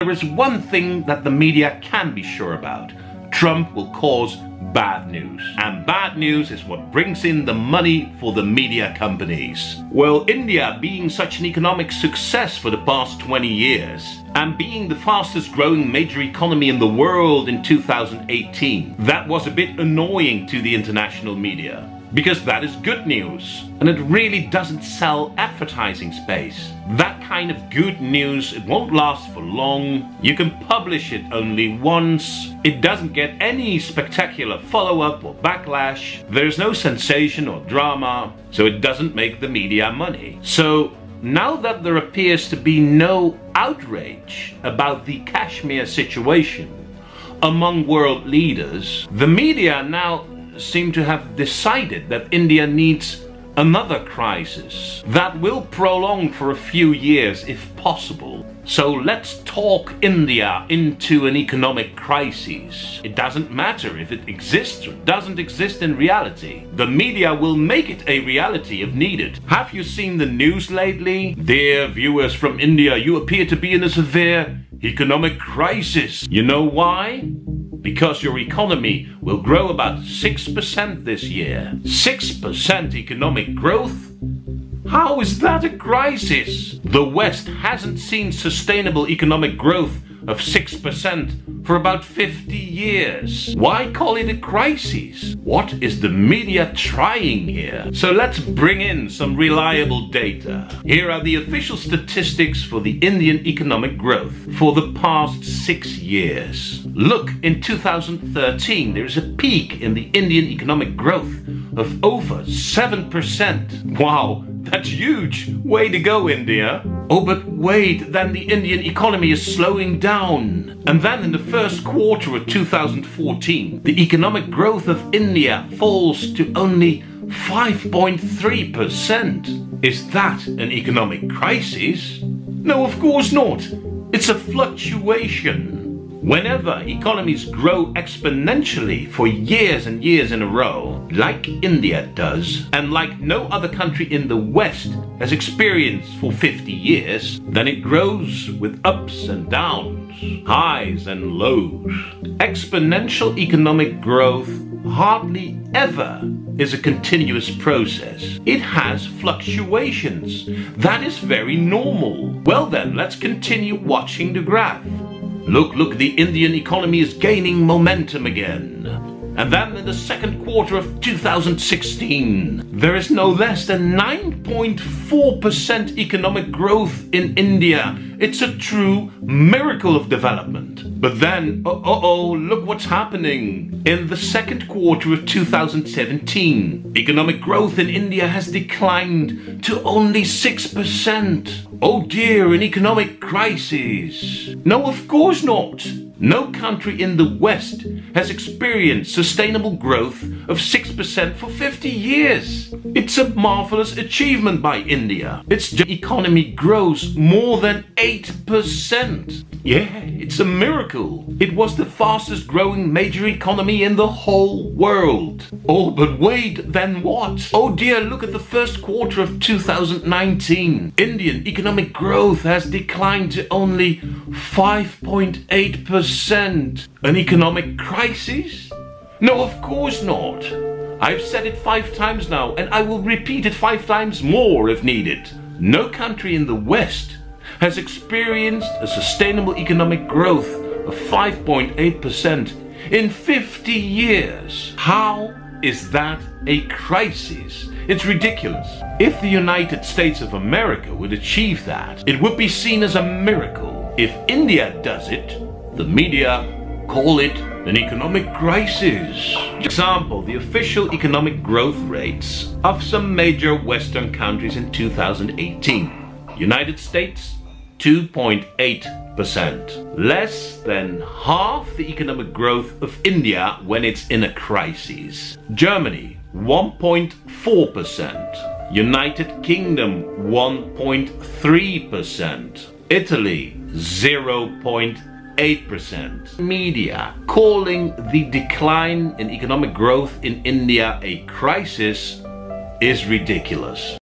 There is one thing that the media can be sure about. Trump will cause bad news. And bad news is what brings in the money for the media companies. Well, India being such an economic success for the past 20 years, and being the fastest growing major economy in the world in 2018, that was a bit annoying to the international media. Because that is good news, and it really doesn't sell advertising space. That kind of good news, it won't last for long. You can publish it only once. It doesn't get any spectacular follow-up or backlash. There's no sensation or drama, so it doesn't make the media money. So now that there appears to be no outrage about the Kashmir situation among world leaders, the media now seem to have decided that India needs another crisis that will prolong for a few years if possible. So let's talk India into an economic crisis. It doesn't matter if it exists or doesn't exist in reality. The media will make it a reality if needed. Have you seen the news lately? Dear viewers from India, you appear to be in a severe economic crisis. You know why? Because your economy will grow about 6% this year. 6% economic growth? How is that a crisis? The West hasn't seen sustainable economic growth of 6% for about 50 years. Why call it a crisis? What is the media trying here? So let's bring in some reliable data. Here are the official statistics for the Indian economic growth for the past 6 years. Look, in 2013 there is a peak in the Indian economic growth of over 7%. Wow, that's huge. Way to go, India. Oh, but wait, then the Indian economy is slowing down. And then in the first quarter of 2014, the economic growth of India falls to only 5.3%. Is that an economic crisis? No, of course not. It's a fluctuation. Whenever economies grow exponentially for years and years in a row, like India does, and like no other country in the West has experienced for 50 years, then it grows with ups and downs, highs and lows. Exponential economic growth hardly ever is a continuous process. It has fluctuations. That is very normal. Well then, let's continue watching the graph. Look, the Indian economy is gaining momentum again. And then in the second quarter of 2016, there is no less than 9.4% economic growth in India. It's a true miracle of development. But then, look what's happening. In the second quarter of 2017, economic growth in India has declined to only 6%. Oh dear, an economic crisis. No, of course not. No country in the West has experienced sustainable growth of 6% for 50 years. It's a marvelous achievement by India. Its economy grows more than 8%. Yeah, it's a miracle. It was the fastest growing major economy in the whole world. Oh, but wait, then what? Oh dear, look at the first quarter of 2019. Indian economic growth has declined to only 5.8%. An economic crisis? No, of course not. I've said it 5 times now, and I will repeat it 5 times more if needed. No country in the West has experienced a sustainable economic growth of 5.8% in 50 years. How is that a crisis? It's ridiculous. If the United States of America would achieve that, it would be seen as a miracle. If India does it, the media call it an economic crisis. For example, the official economic growth rates of some major Western countries in 2018. United States, 2.8%. Less than half the economic growth of India when it's in a crisis. Germany, 1.4%. United Kingdom, 1.3%. Italy, 0.8%. Media calling the decline in economic growth in India a crisis is ridiculous.